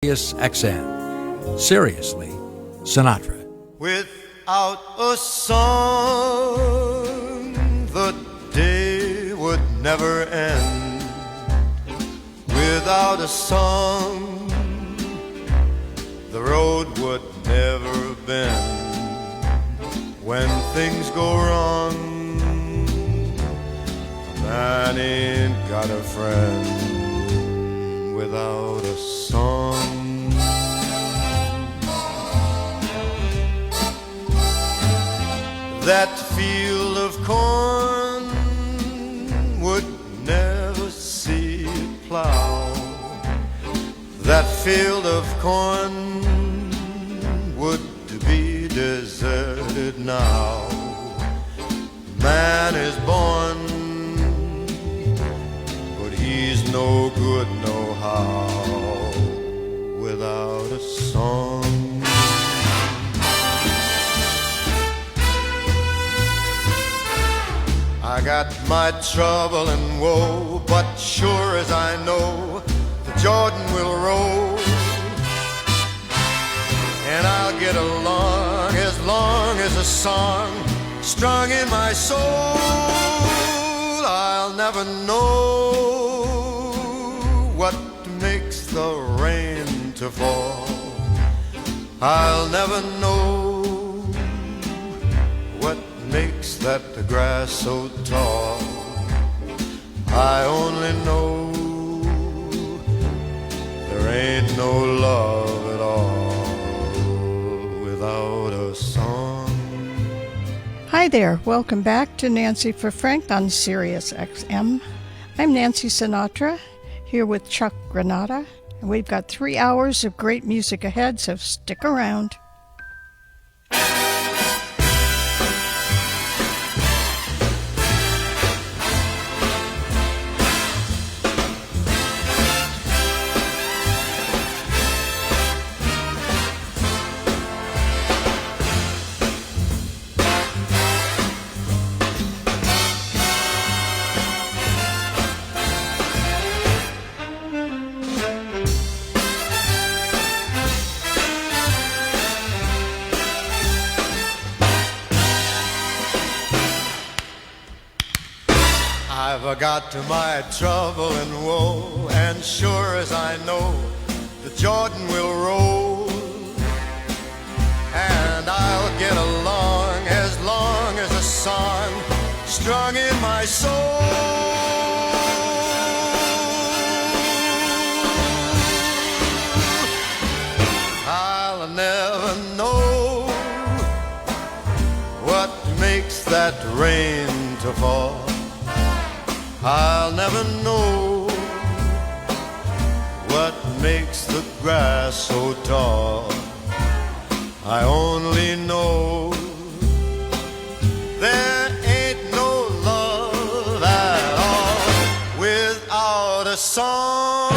Sirius XM. Seriously, Sinatra. Without a song, the day would never end. Without a song, the road would never bend. When things go wrong, a man ain't got a friend without a song. That field of corn would never see a plow. That field of corn would be deserted now. Man is born, but he's no good no how without a song. I got my trouble and woe, but sure as I know the Jordan will roll, and I'll get along as long as a song strung in my soul. I'll never know what makes the rain to fall. I'll never know what makes that the grass so tall. I only know there ain't no love at all without a song. Hi there, welcome back to Nancy for Frank on Sirius XM. I'm Nancy Sinatra, here with Chuck Granata, and we've got 3 hours of great music ahead, so stick around. I've got to my trouble and woe, and sure as I know the Jordan will roll, and I'll get along as a song strung in my soul. I'll never know what makes that rain to fall. I'll never know what makes the grass so tall. I only know there ain't no love at all without a song.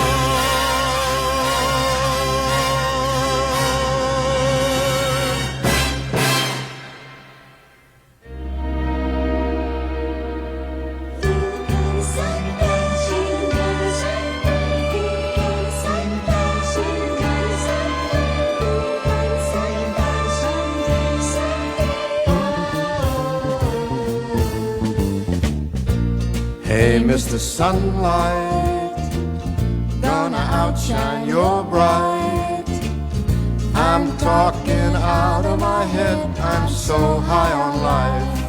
Hey, Mr. Sunlight, gonna outshine your bright. I'm talking out of my head, I'm so high on life.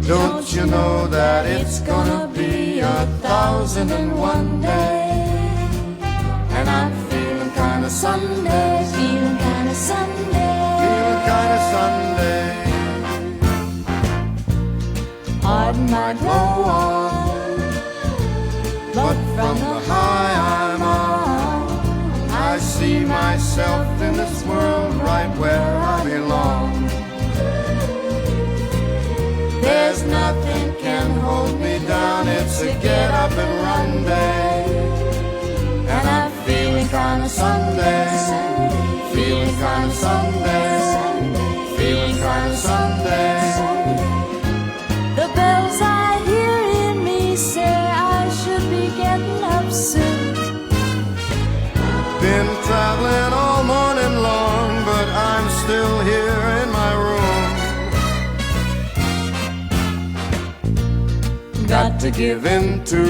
Don't you know that it's gonna be 1,001 day? And I'm feeling kinda Sunday, Feeling kinda Sunday, feeling kinda Sunday. heart might go on, But from the high I'm on, I see myself in this world right where I belong. There's nothing can hold me down, it's a get up and run day. And I'm feeling kinda Sunday, feeling kinda Sunday, feeling kinda Sunday. the bells I hear in me say I should be getting up soon. Been traveling all morning long, but I'm still here in my room. Got to give in to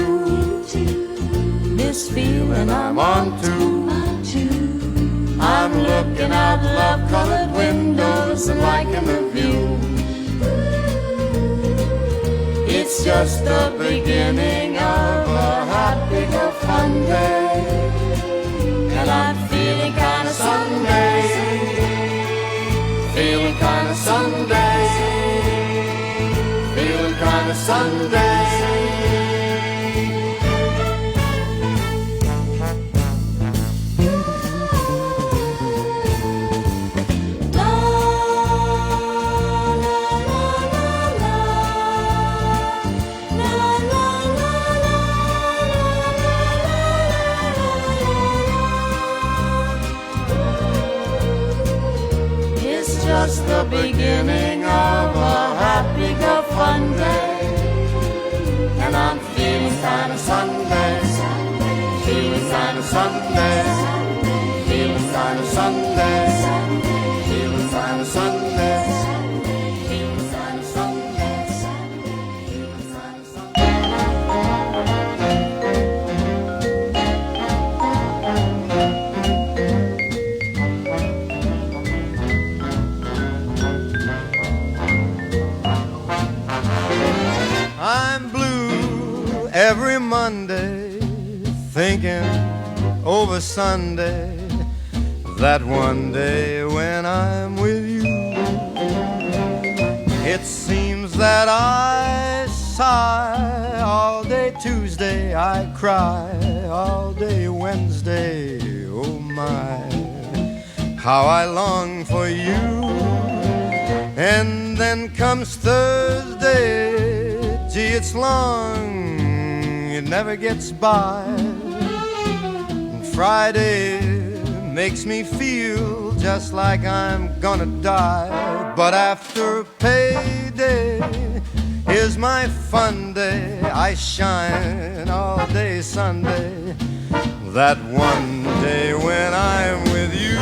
this feeling I'm on to. I'm looking out love-colored windows and liking the view. It's just the beginning of a happy, fun day, and I'm feeling kind of Sunday, feeling kind of Sunday, feeling kind of Sunday. Just the beginning of a happy, fun day, and I'm feeling kind of Sunday, feeling kind of Sunday, feeling kind of Sunday, feeling kind of Sunday, feeling kind of Sunday, feeling kind of Sunday. I'm blue every Monday, thinking over Sunday, that one day when I'm with you. It seems that I sigh all day Tuesday, I cry all day Wednesday. Oh my, how I long for you. And then comes Thursday, gee, it's long, it never gets by. And Friday makes me feel just like I'm gonna die. But after payday is my fun day. I shine all day Sunday, that one day when I'm with you.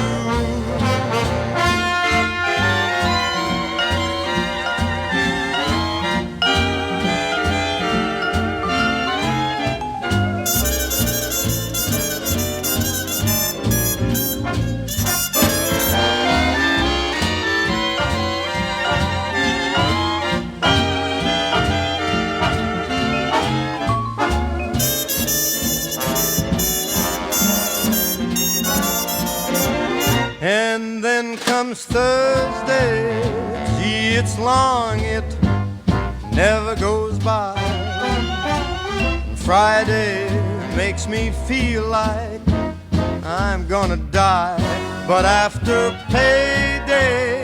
And then comes Thursday, gee, it's long, it never goes by. And Friday makes me feel like I'm gonna die. But after payday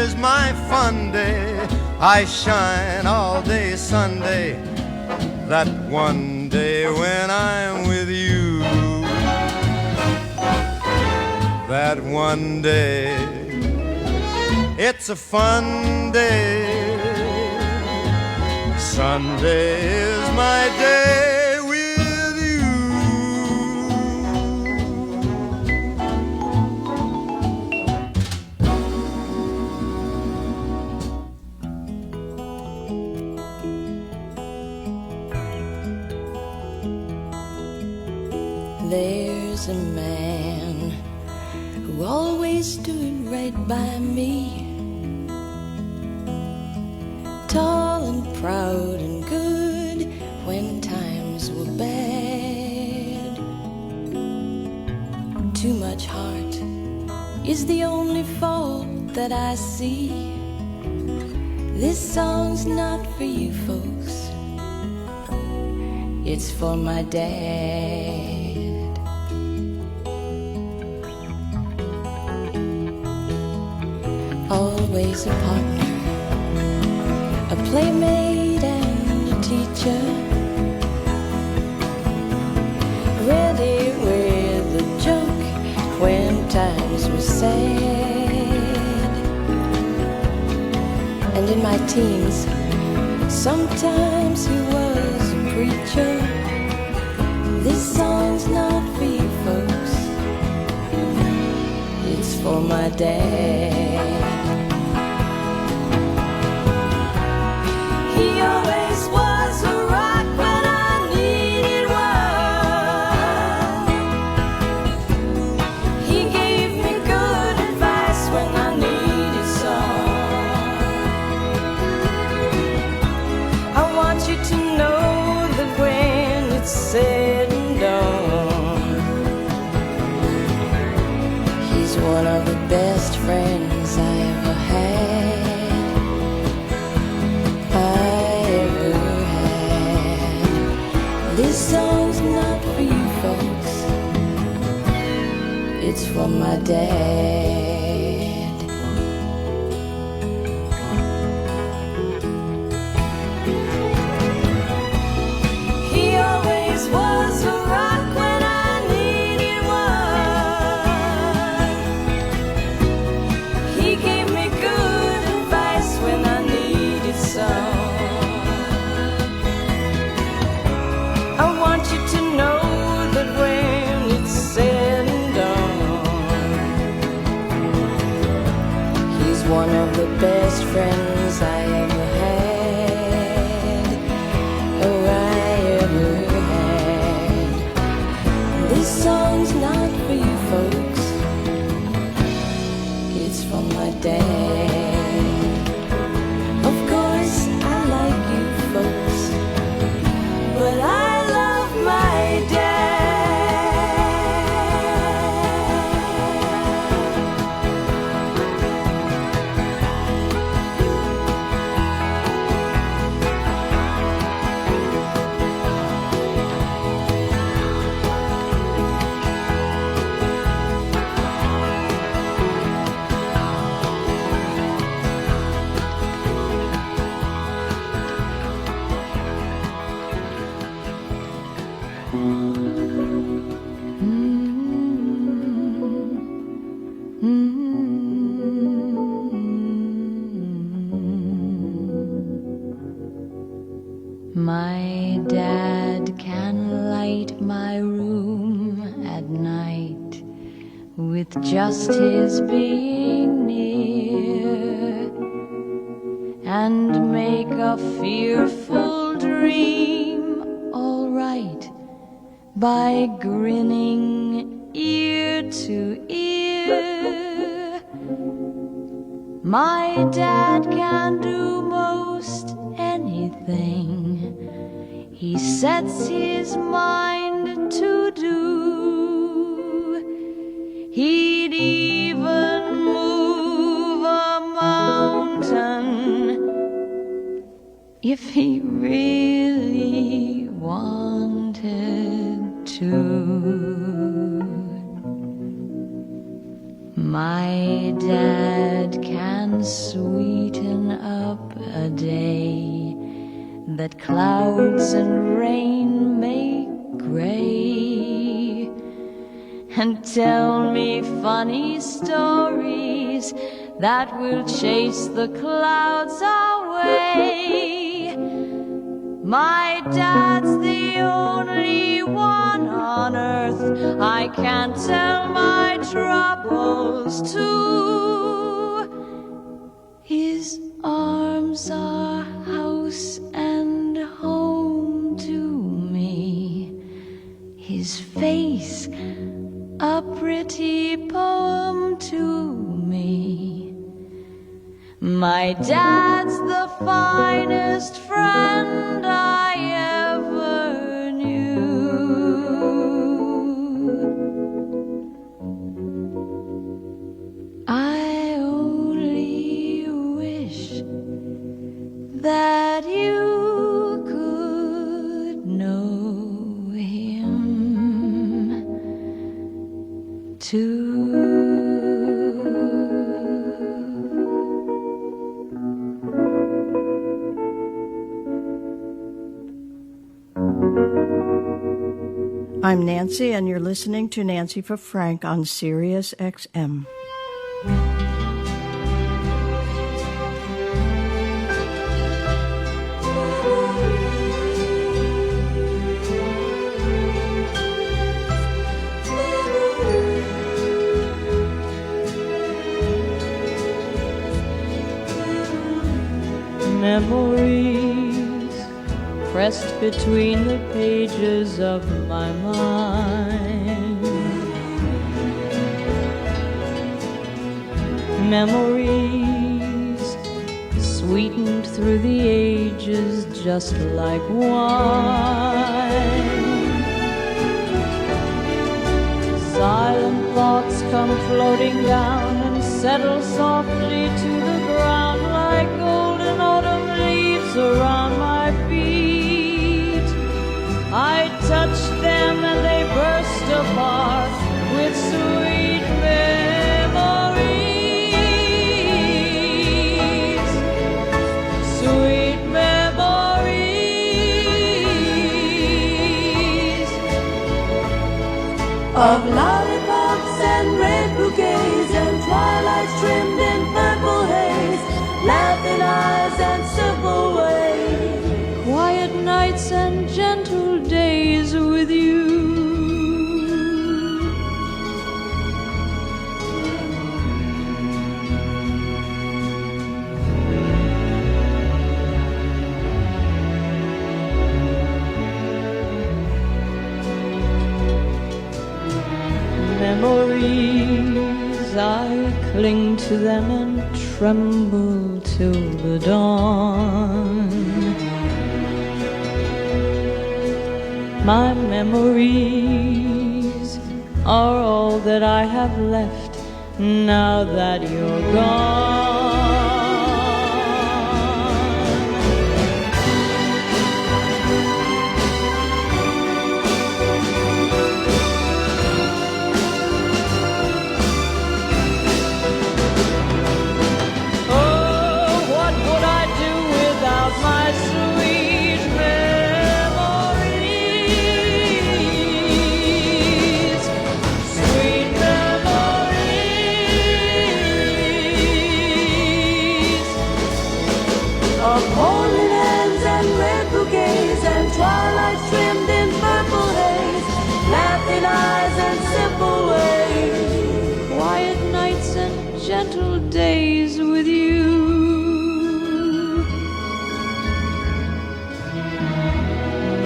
is my fun day. I shine all day Sunday, that one day when I'm with you. That one day, it's a fun day. Sunday is my day with you. There's a man who always stood right by me, tall and proud and good when times were bad. Too much heart is the only fault that I see. This song's not for you folks, it's for my dad. Always a partner, a playmate and a teacher, ready with a joke when times were sad. And in my teens, sometimes he was a preacher. This song's not for you folks, my dad. He always was a rock when I needed one. He gave me good advice when I needed some. I want you to know that when it's said and done, he's one of the best friends I ever had. This song's not for you folks, it's for my dad. He always was a rock when I needed one. He gave me good advice when I needed some. I want you to know that when it's said and done, he's one of the best friends I ever had. Oh, I ever had. This song's not for you folks, it's for my dad. Of course I like you folks, but I love my dad. My dad can light my room at night with just his being near, and make a fearful dream all right by grinning ear to ear. My dad can do most anything he sets his mind to do. He'd even move a mountain if he really wanted to. My dad can sweeten up a day that clouds and rain make gray, and tell me funny stories that will chase the clouds away. My dad's the only one on earth I can tell my troubles to. His arms are house and home to me, his face a pretty poem to me. My dad's the finest friend I ever knew. I only wish that you could know him too. I'm Nancy, and you're listening to Nancy for Frank on Sirius XM. Memories pressed between the pages of my mind. Memories sweetened through the ages just like wine. Silent thoughts come floating down and settle softly to the ground like golden autumn leaves around my feet. I touch them and they burst apart with sweet memories. Sweet memories of lollipops and red bouquets and twilights trimmed in purple haze, laughing eyes and simple ways, quiet nights and gentle days with you. Memories, I cling to them and tremble till the dawn. My memories are all that I have left now that you're gone. of holy hands and red bouquets and twilights trimmed in purple haze, laughing eyes and simple ways, quiet nights and gentle days with you.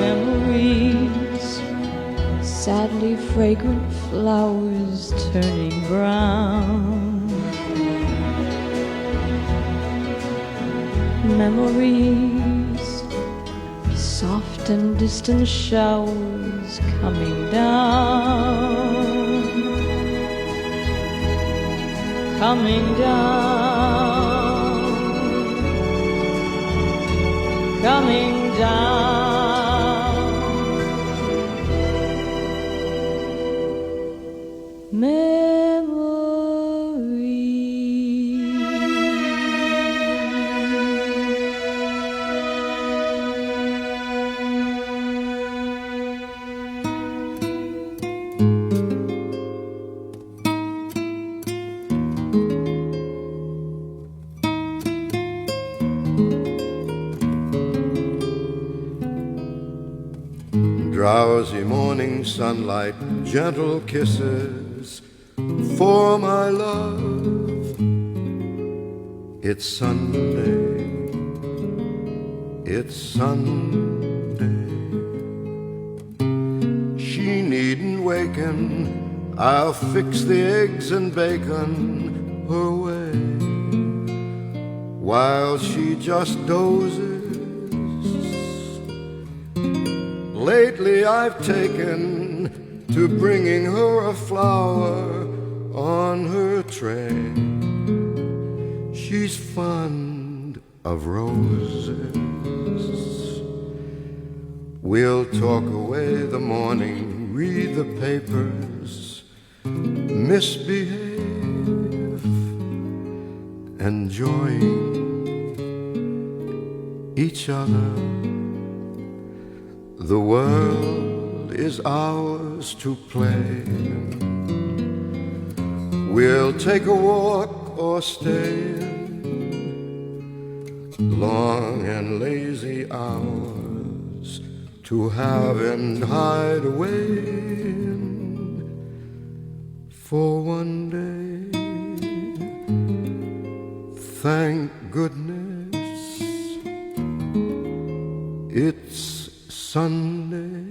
Memories, sadly fragrant flowers turning brown. Memories, soft and distant showers coming down, coming down, coming down. Drowsy morning sunlight, gentle kisses for my love. It's Sunday, it's Sunday. She needn't waken, I'll fix the eggs and bacon her way, while she just dozes. Lately I've taken to bringing her a flower on her tray. She's fond of roses. We'll talk away the morning, read the papers, misbehave, enjoying each other. The world is ours to play. We'll take a walk or stay long and lazy hours to have and hide away for one day. Thank goodness it's Sunday.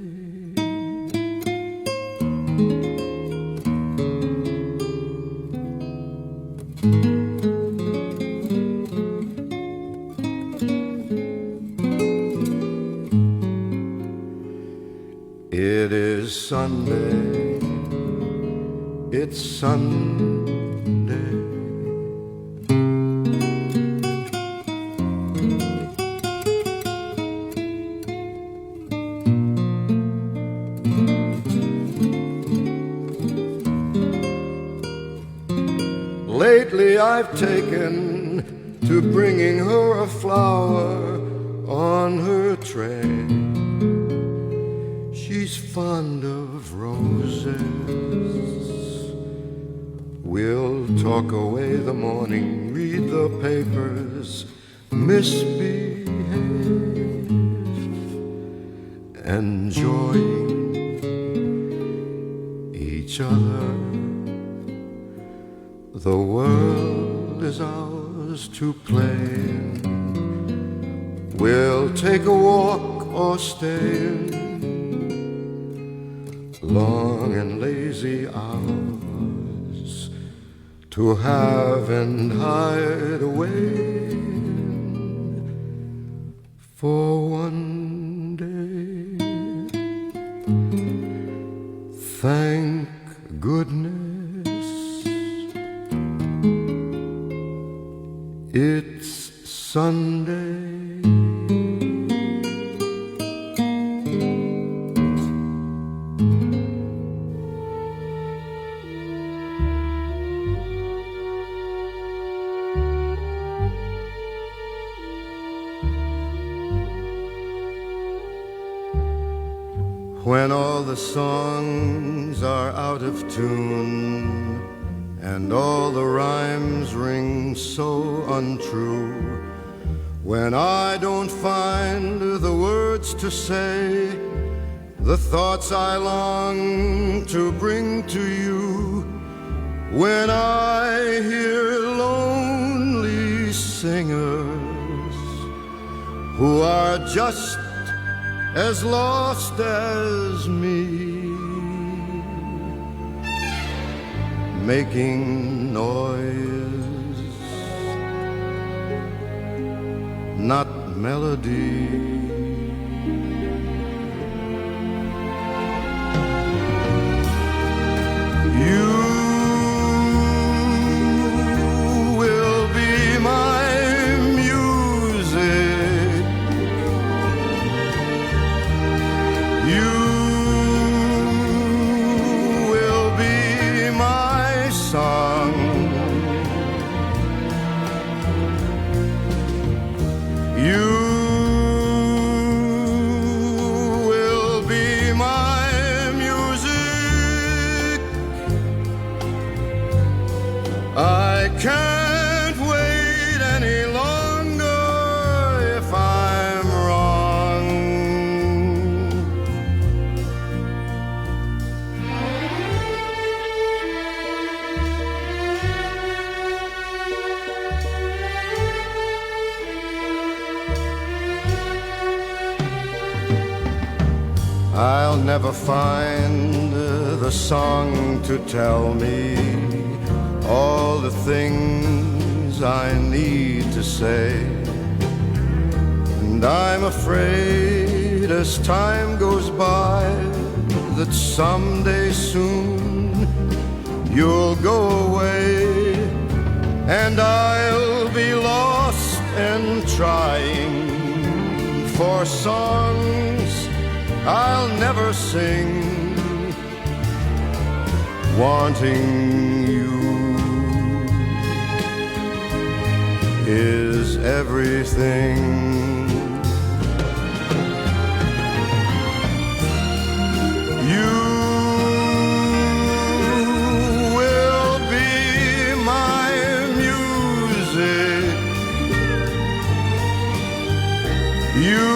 It is Sunday, it's Sunday. Lately I've taken to bringing her a flower on her tray. She's fond of roses. We'll talk away the morning, read the papers, misbehave, enjoying each other. The world is ours to play in. We'll take a walk or stay in long and lazy hours to have and hide away for one day. Thank goodness it's Sunday. When all the songs are out of tune and all the rhymes ring so untrue, when I don't find the words to say the thoughts I long to bring to you, when I hear lonely singers who are just as lost as me, making noise, not melody. You will be my music. You will be my song. You will be my music. I can't wait any longer if I'm wrong. I'll never find the song to tell me all the things I need to say. And I'm afraid as time goes by that someday soon you'll go away, and I'll be lost and trying for songs I'll never sing, wanting you is everything. You will be my music. You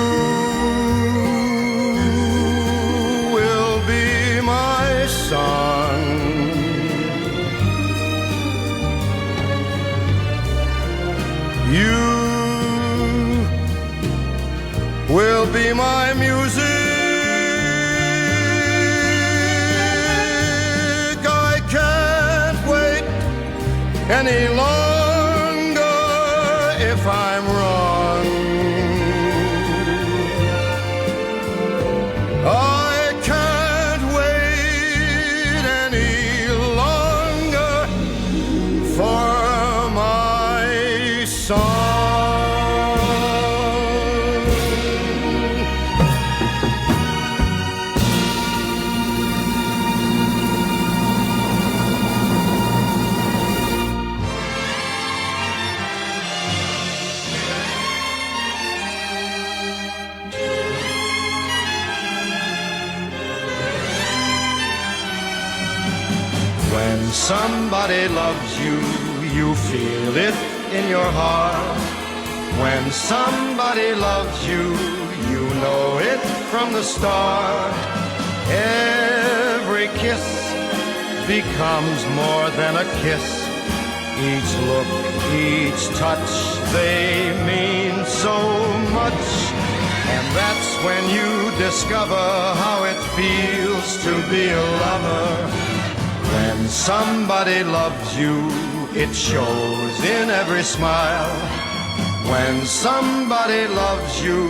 will be my song. You any longer if I'm wrong. I can't wait any longer for my song. When somebody loves you, you feel it in your heart. When somebody loves you, you know it from the start. Every kiss becomes more than a kiss. Each look, each touch, they mean so much. And that's when you discover how it feels to be a lover. When somebody loves you, it shows in every smile. When somebody loves you,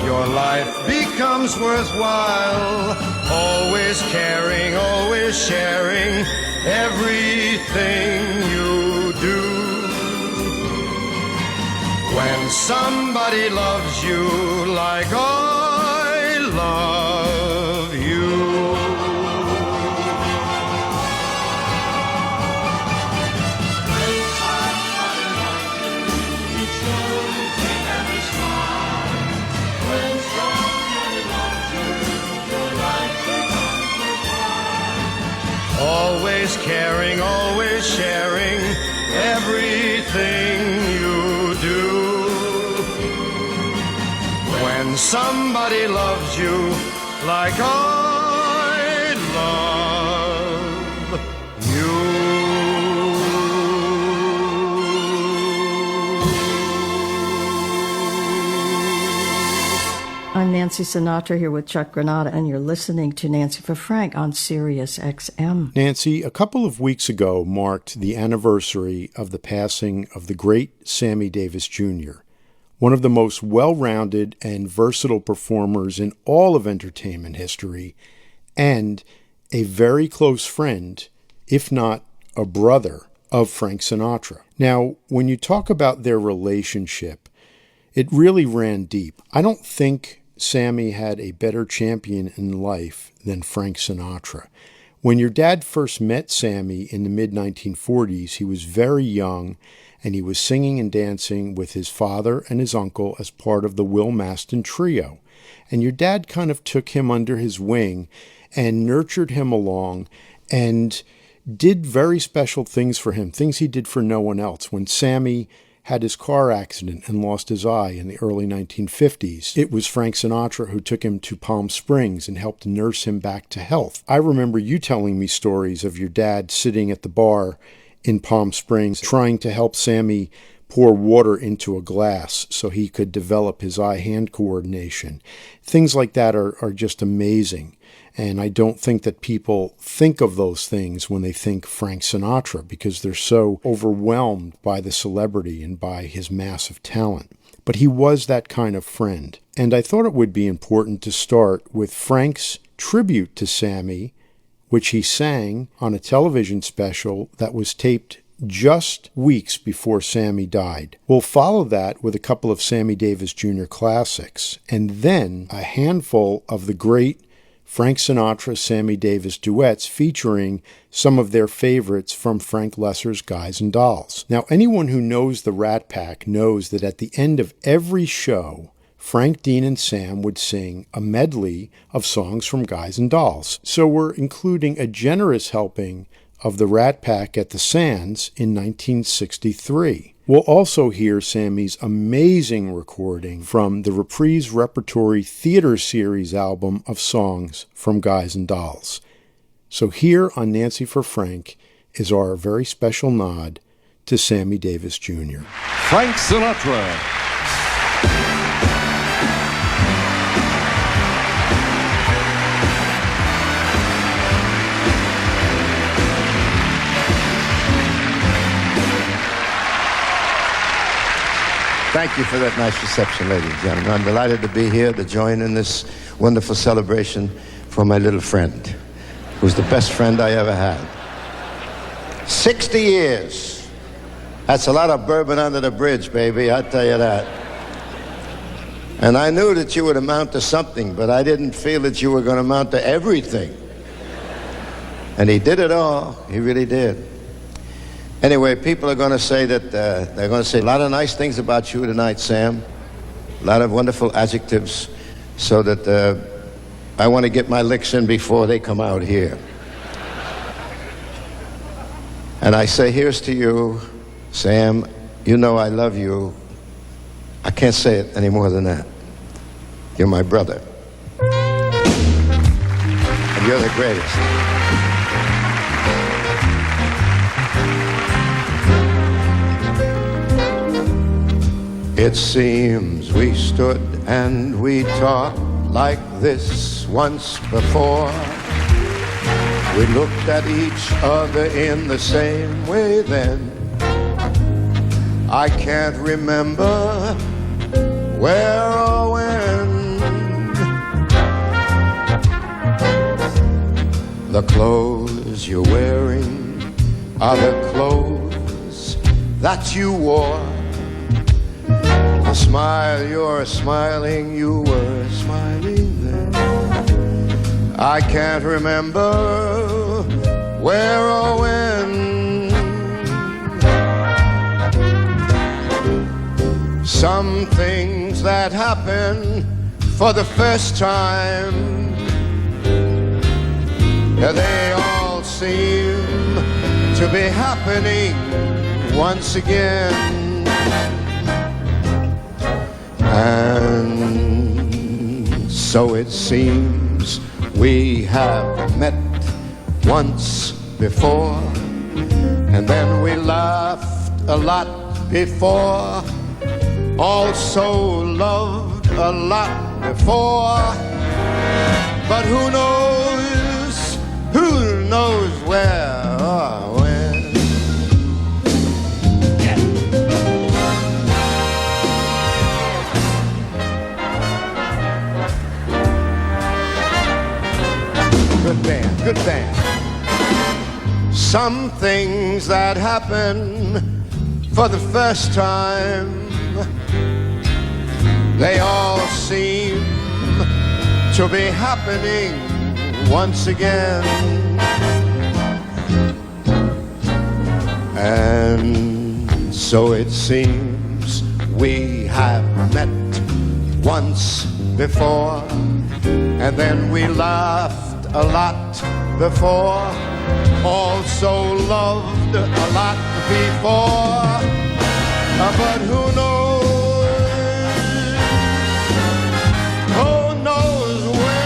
your life becomes worthwhile. Always caring, always sharing everything you do. When somebody loves you like I love you. Always caring, always sharing everything you do. When somebody loves you like I love you. I'm Nancy Sinatra here with Chuck Granata, and you're listening to Nancy for Frank on Sirius XM. Nancy, a couple of weeks ago marked the anniversary of the passing of the great Sammy Davis Jr., one of the most well-rounded and versatile performers in all of entertainment history, and a very close friend, if not a brother, of Frank Sinatra. Now, when you talk about their relationship, it really ran deep. I don't think Sammy had a better champion in life than Frank Sinatra. When your dad first met Sammy in the mid-1940s, he was very young, and he was singing and dancing with his father and his uncle as part of the Will Maston Trio. And your dad kind of took him under his wing and nurtured him along and did very special things for him, things he did for no one else. When Sammy had his car accident and lost his eye in the early 1950s, it was Frank Sinatra who took him to Palm Springs and helped nurse him back to health. I remember you telling me stories of your dad sitting at the bar in Palm Springs trying to help Sammy pour water into a glass so he could develop his eye-hand coordination. Things like that are just amazing. And I don't think that people think of those things when they think Frank Sinatra because they're so overwhelmed by the celebrity and by his massive talent. But he was that kind of friend. And I thought it would be important to start with Frank's tribute to Sammy, which he sang on a television special that was taped just weeks before Sammy died. We'll follow that with a couple of Sammy Davis Jr. classics, and then a handful of the great Frank Sinatra, Sammy Davis duets featuring some of their favorites from Frank Loesser's Guys and Dolls. Now, anyone who knows the Rat Pack knows that at the end of every show, Frank, Dean, and Sam would sing a medley of songs from Guys and Dolls. So we're including a generous helping of the Rat Pack at the Sands in 1963. We'll also hear Sammy's amazing recording from the Reprise Repertory Theater Series album of songs from Guys and Dolls. So here on Nancy for Frank is our very special nod to Sammy Davis Jr. Frank Sinatra. Thank you for that nice reception, ladies and gentlemen. I'm delighted to be here to join in this wonderful celebration for my little friend, who's the best friend I ever had. 60 years. That's a lot of bourbon under the bridge, baby, I'll tell you that. And I knew that you would amount to something, but I didn't feel that you were going to amount to everything. And he did it all. He really did. Anyway, people are going to say that, they're going to say a lot of nice things about you tonight, Sam. A lot of wonderful adjectives, so that I want to get my licks in before they come out here. And I say, here's to you, Sam. You know I love you. I can't say it any more than that. You're my brother. And you're the greatest. It seems we stood and we talked like this once before. We looked at each other in the same way then. I can't remember where or when. The clothes you're wearing are the clothes that you wore. The smile you're smiling, you were smiling then. I can't remember where or when. Some things that happen for the first time, they all seem to be happening once again. And so it seems we have met once before, and then we laughed a lot before, also loved a lot before. But who knows where or when. Good band. Some things that happen for the first time, they all seem to be happening once again. And so it seems we have met once before, and then we laughed a lot before, also loved a lot before. But who knows where, hey, or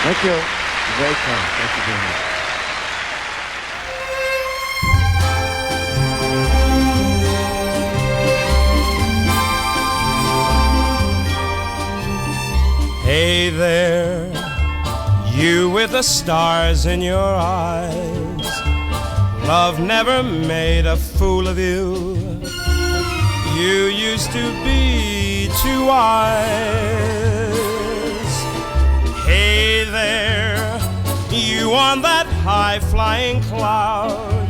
Thank you. Very kind. Thank you very much. Hey there, you with the stars in your eyes. Love never made a fool of you. You used to be too wise. Hey there, you on that high-flying cloud.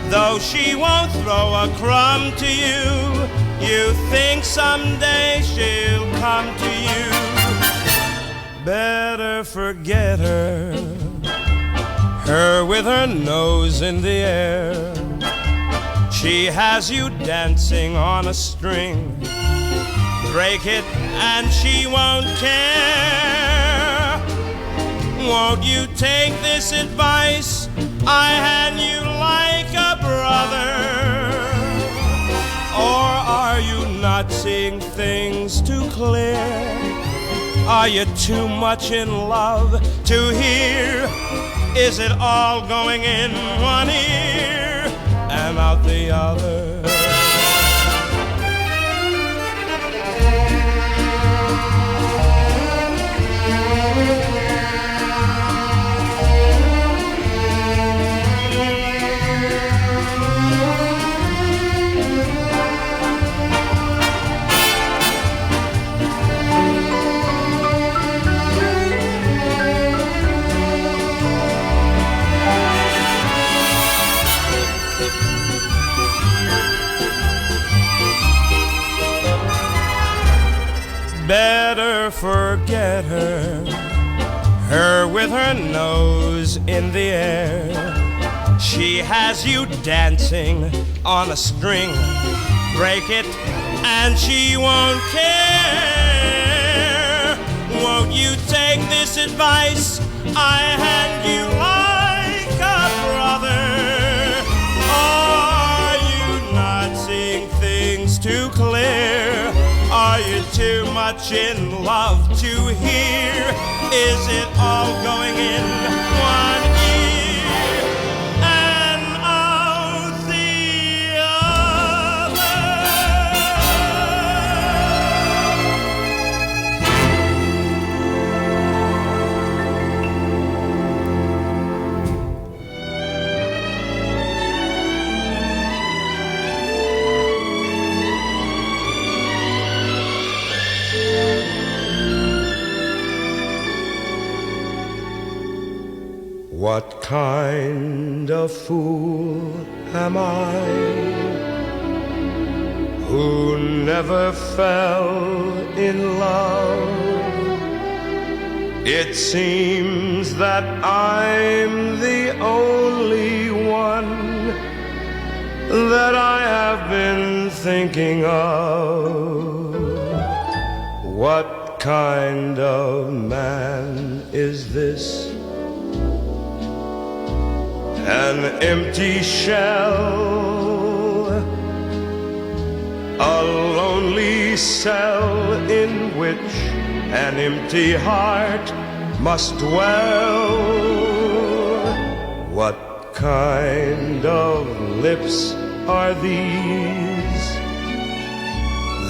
Though she won't throw a crumb to you, you think someday she'll come to you. Better forget her, her with her nose in the air. She has you dancing on a string. Break it and she won't care. Won't you take this advice I hand you like a brother? Or are you not seeing things too clear? Are you too much in love to hear? Is it all going in one ear? drown out the other. Better forget her, her with her nose in the air. She has you dancing on a string. Break it and she won't care. Won't you take this advice I hand you like a brother? Are you not seeing things too clear? Are you too much in love to hear? Is it all going in one ear and out the other? What kind of fool am I who never fell in love? It seems that I'm the only one that I have been thinking of. What kind of man is this? An empty shell, a lonely cell in which an empty heart must dwell. What kind of lips are these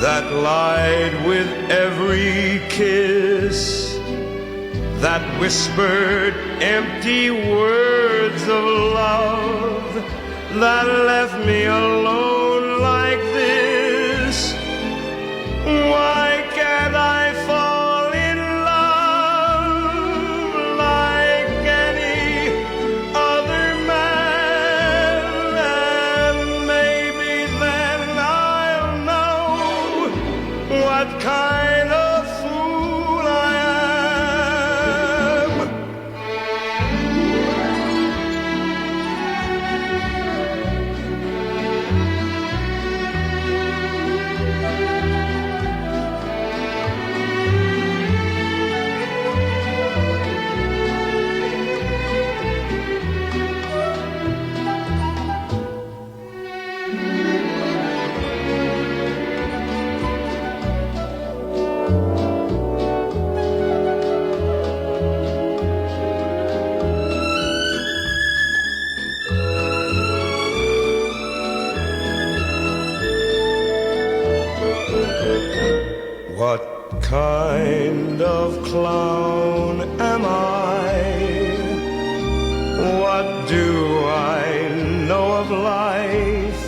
that lied with every kiss, that whispered empty words of love, that left me alone like this? Why can't I fall in love like any other man? And maybe then I'll know what kind of fool I am. What kind of clown am I? What do I know of life?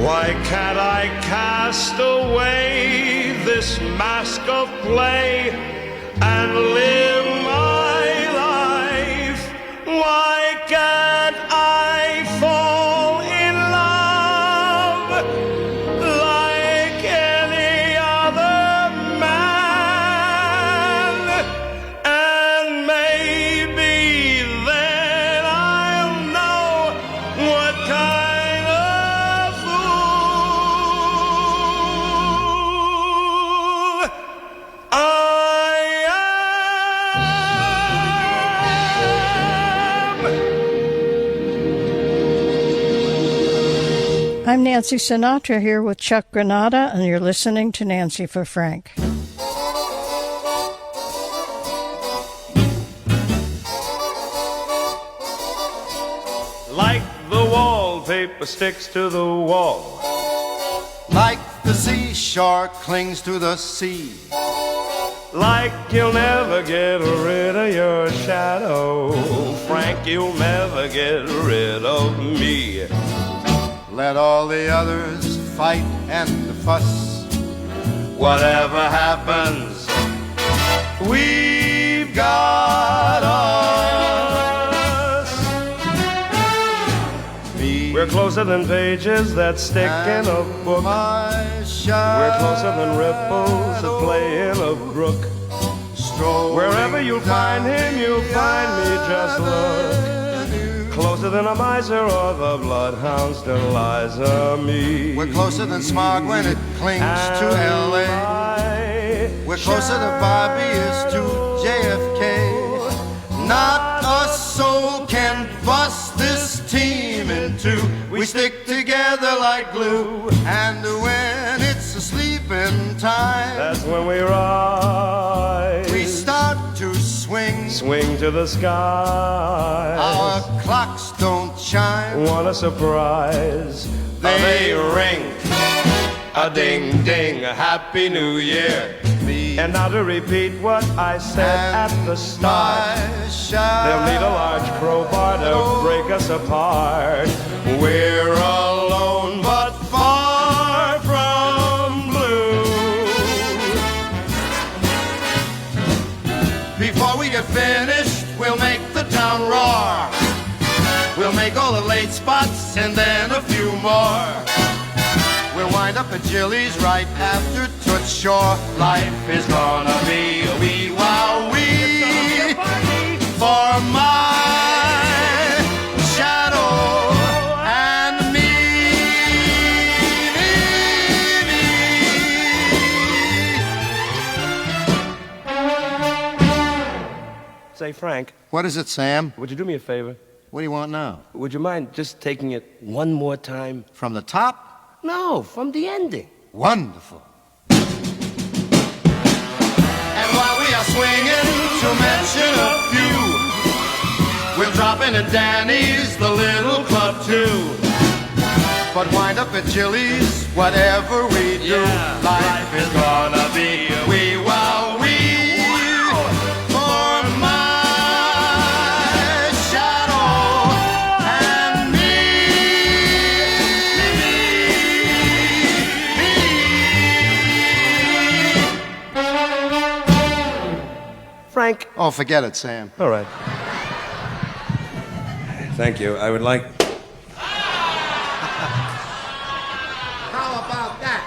Why can't I cast away this mask of play and live my life? Why can't I fall in love like any other man? And maybe then I'll know what kind of fool I am. I'm Nancy Sinatra here with Chuck Granada, and you're listening to Nancy for Frank. Like the wallpaper sticks to the wall. Like the seashore clings to the sea. Like you'll never get rid of your shadow, Frank, you'll never get rid of me. Let all the others fight and fuss. Whatever happens, we've got us. We're closer than pages that stick in a book. We're closer than ripples that play in a brook. Wherever you'll find him, you'll find me, just look. Closer than a miser or the bloodhound's Deliza me. We're closer than smog when it clings to L.A. We're closer than Bobby is to JFK. Not a soul can bust this team in two. We stick together like glue. And when it's a sleeping time, that's when we rise. We start to swing, swing to the sky. Our clocks don't chime. What a surprise. They ring. A ding ding, a happy new year. And now to repeat what I said at the start, they'll need a large crowbar to break us apart. We're alone but far from blue. Before we get finished, we'll make the town roar. We'll make all the late spots and then a few more. We'll wind up at Jilly's right after Toots Shore. Life is gonna be a wee wow wee for my shadow and me. Say, Frank. What is it, Sam? Would you do me a favor? What do you want now? Would you mind just taking it one more time? From the top? No, from the ending. Wonderful. And while we are swinging, to mention a few, we'll drop in at Danny's, the little club too. But wind up at Jilly's, whatever we do, life is gonna be a wee wow wee. For my shadow and me. Frank. Oh, forget it, Sam. All right. Thank you. I would like... How about that?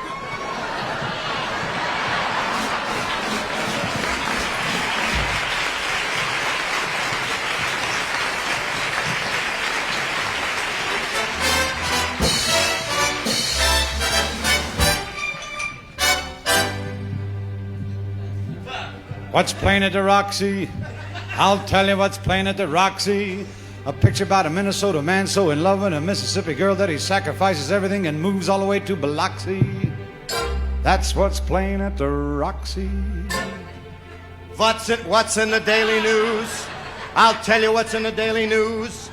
What's playing at the Roxy? I'll tell you what's playing at the Roxy. A picture about a Minnesota man so in love with a Mississippi girl that he sacrifices everything and moves all the way to Biloxi. That's what's playing at the Roxy. What's in the Daily News? I'll tell you what's in the Daily News.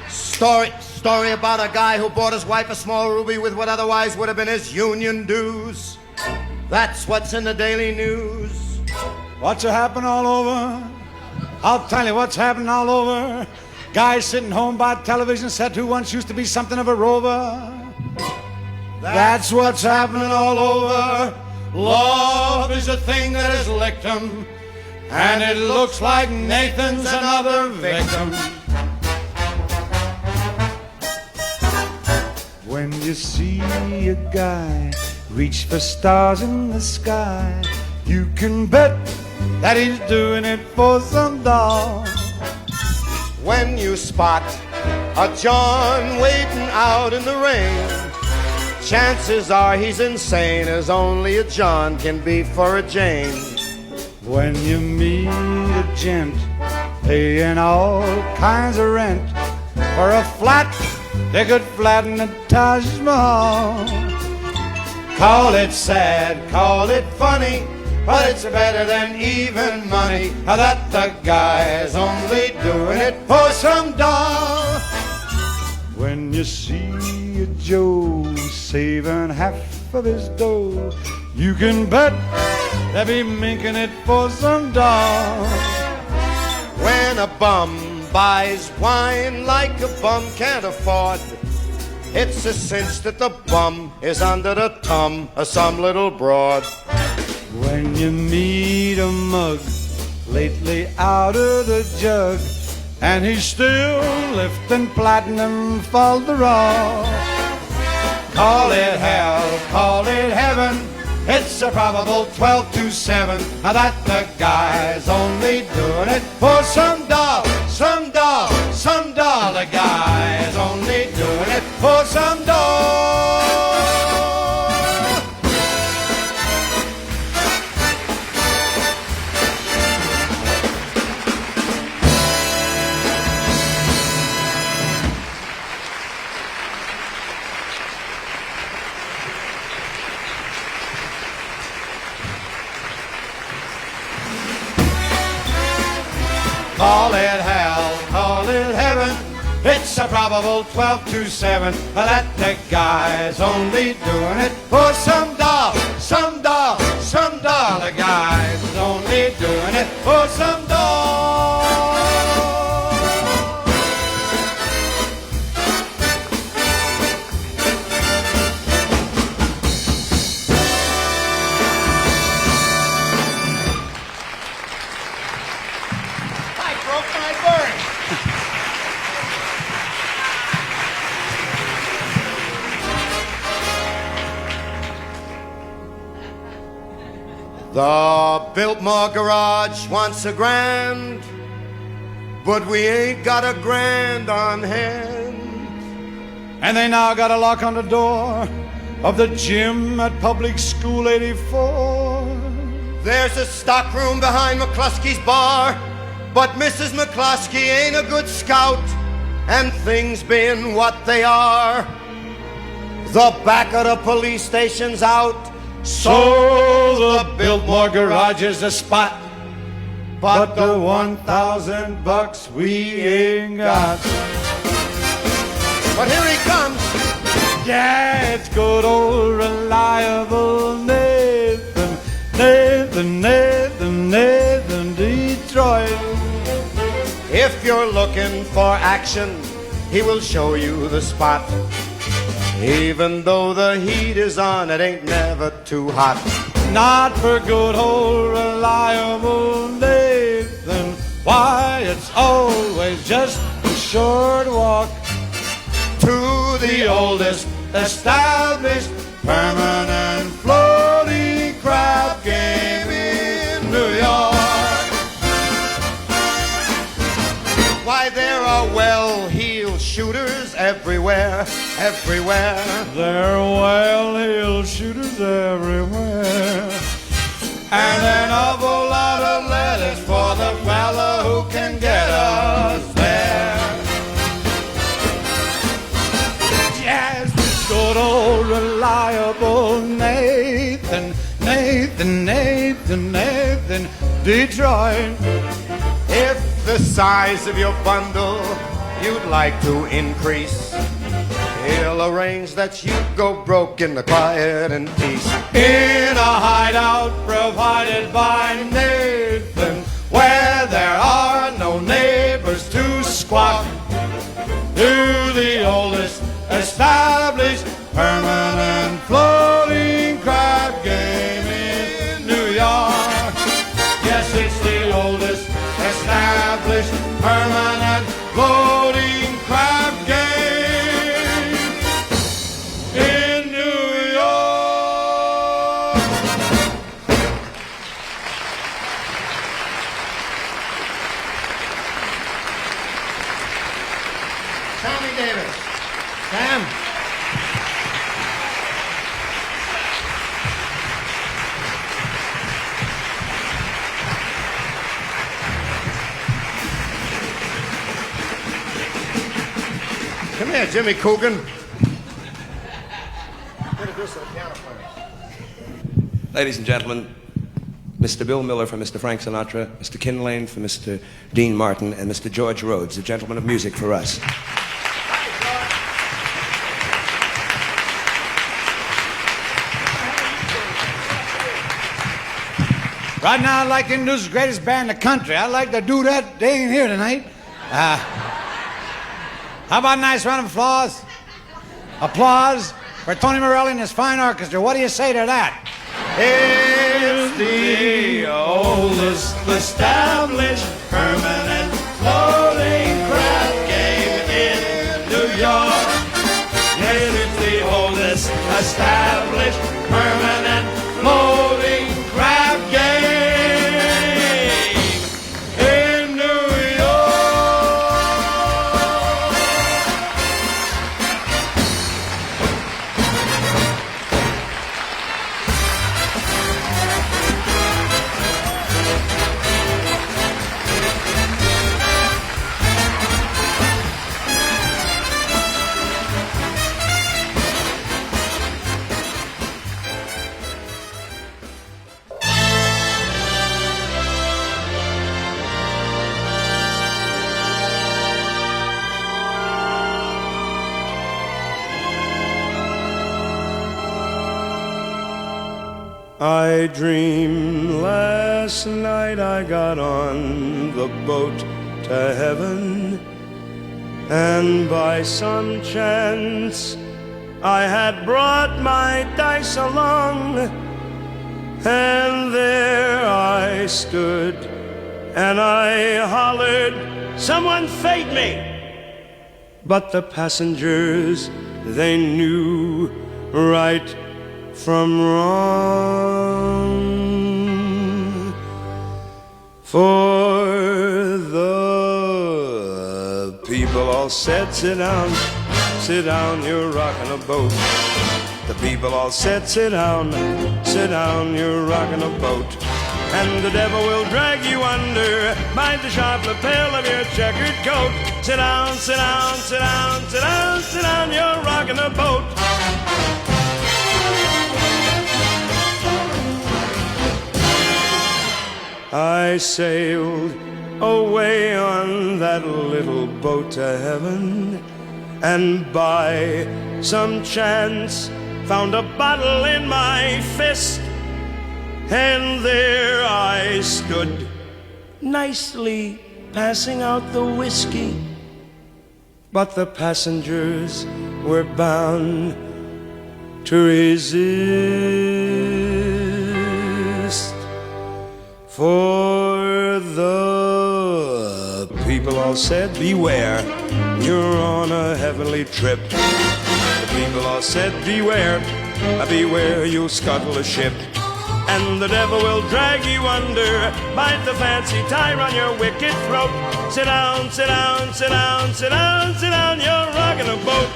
Story about a guy who bought his wife a small ruby with what otherwise would have been his union dues. That's what's in the Daily News. What's happening all over? I'll tell you what's happening all over. Guy sitting home by television set who once used to be something of a rover. That's what's happening all over. Love is a thing that has licked him, and it looks like Nathan's another victim. When you see a guy reach for stars in the sky, you can bet that he's doing it for some doll. When you spot a John waiting out in the rain, chances are he's insane, as only a John can be for a Jane. When you meet a gent paying all kinds of rent for a flat, they could flatten the Taj Mahal. Call it sad, call it funny, but it's better than even money, that the guy's only doing it for some doll. When you see saving half of his dough. You can bet they'll be minking it for some dough. When a bum buys wine like a bum can't afford, it's a cinch that the bum is under the thumb of some little broad. When you meet a mug lately out of the jug, and he's still lifting platinum for the raw, call it hell, call it heaven, it's a probable 12 to 7 that the guy's only doing it for some doll, some doll, some doll. The guy's only doing it for some doll. Call it hell, call it heaven, it's a probable 12 to 7 that the guy's only doing it for some doll, some doll, some doll. The guy's only doing it for some doll. The Biltmore Garage wants a grand, but we ain't got a grand on hand. And they now got a lock on the door of the gym at Public School 84. There's a stock room behind McCluskey's bar, but Mrs. McCluskey ain't a good scout, and things being what they are, the back of the police station's out. So the Biltmore Garage is the spot, but the $1,000 we ain't got. But here he comes. Yeah, it's good old reliable Nathan, Nathan, Nathan, Nathan Detroit. If you're looking for action, he will show you the spot. Even though the heat is on, it ain't never too hot. Not for good old reliable Nathan. Why, it's always just a short walk To the oldest established permanent floating crab game in New York. Why, there are well-heeled shooters everywhere, everywhere. There are well-heeled shooters everywhere, And an awful lot of letters for the fella who can get us there. yes, good old reliable Nathan, Nathan, Nathan, Nathan, Detroit. If the size of your bundle you'd like to increase, he'll arrange that you go broke in the quiet and peace. In a hideout provided by Nathan, where there are no neighbors to squawk, to the oldest established permanent floating crab game in New York. Yes, it's the oldest established permanent floating crab game in New York. Sammy Davis. Sam. Come here, Jimmy Coogan. Introduce the piano player. Ladies and gentlemen, Mr. Bill Miller for Mr. Frank Sinatra, Mr. Kinlane for Mr. Dean Martin, and Mr. George Rhodes, a gentleman of music for us. Right now, I'd like to introduce the greatest band in the country. I'd like to do that. They ain't here tonight. How about a nice round of applause? Applause for Tony Morelli and his fine orchestra. What do you say to that? It's the oldest established permanent clothing craft game in New York. Yes, it's the oldest established permanent clothing craft game in New I dreamed last night I got on the boat to heaven, and by some chance I had brought my dice along, and there I stood and I hollered, "Someone fade me!" But the passengers, they knew right from wrong, for the people all said, "Sit down, you're rocking a boat." The people all said, "Sit down, you're rocking a boat." And the devil will drag you under by the sharp lapel of your checkered coat. Sit down, sit down, sit down, sit down, sit down, you're rocking a boat. I sailed away on that little boat to heaven, and by some chance found a bottle in my fist, and there I stood, nicely passing out the whiskey. But the passengers were bound to resist, for the people all said, "Beware, you're on a heavenly trip." The people all said, "Beware, beware, you'll scuttle a ship." And the devil will drag you under, bite the fancy tie on your wicked throat. Sit down, sit down, sit down, sit down, sit down, you're rocking a boat.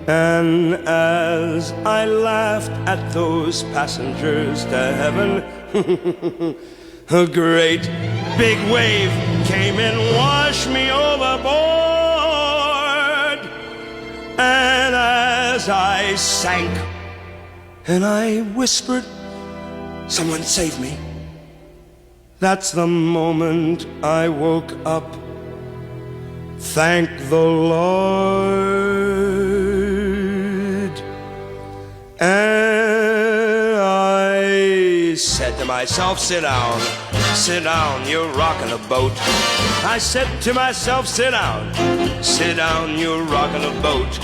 And as I laughed at those passengers to heaven, a great big wave came and washed me overboard. And as I sank and I whispered, "Someone save me," that's the moment I woke up. Thank the Lord. And I said to myself, "Sit down, you're rocking a boat." I said to myself, "Sit down, you're rocking a boat."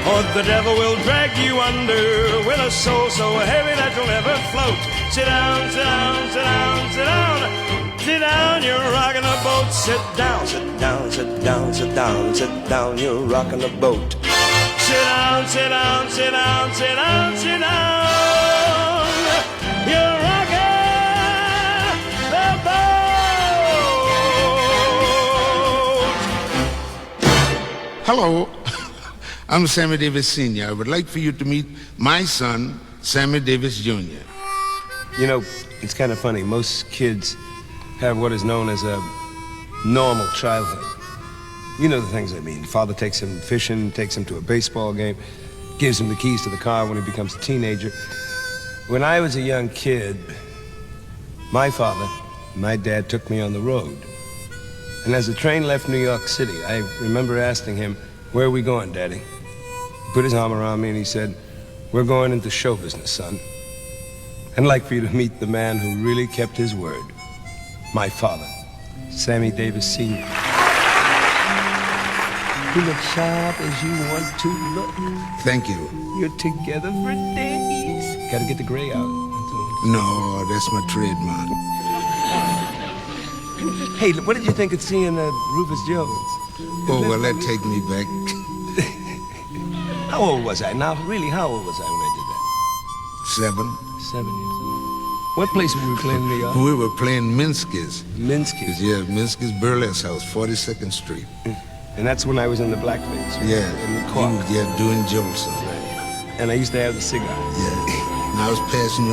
Or the devil will drag you under with a soul so heavy that you'll never float. Sit down, sit down, sit down, sit down, sit down, you're rocking a boat. Sit down, sit down, sit down, sit down, sit down, you're rocking a boat. Sit down, sit down, sit down, sit down, sit down, you're rocking the boat. Hello, I'm Sammy Davis Sr. I would like for you to meet my son, Sammy Davis Jr. You know, it's kind of funny. Most kids have what is known as a normal childhood. You know the things I mean. Father takes him fishing, takes him to a baseball game, gives him the keys to the car when he becomes a teenager. When I was a young kid, my father, my dad, took me on the road. And as the train left New York City, I remember asking him, "Where are we going, Daddy?" put his arm around me and he said, "We're going into show business, son. I'd like for you to meet the man who really kept his word. My father, Sammy Davis Sr. You look sharp as you want to look. Thank you. You're together for days. Gotta get the gray out. No, that's my trademark. Hey, what did you think of seeing Rufus Jones? Oh, well, that take me back. How old was I? Now, really, how old was I when I did that? 7. 7 years old. What place were we playing in New York? We were playing Minsky's. Minsky's? Yeah, Minsky's Burlesque House, 42nd Street. And that's when I was in the blackface. Right? Yeah. In the cork. Yeah, doing Jolson. Right. And I used to have the cigar. Yeah. And I was passing you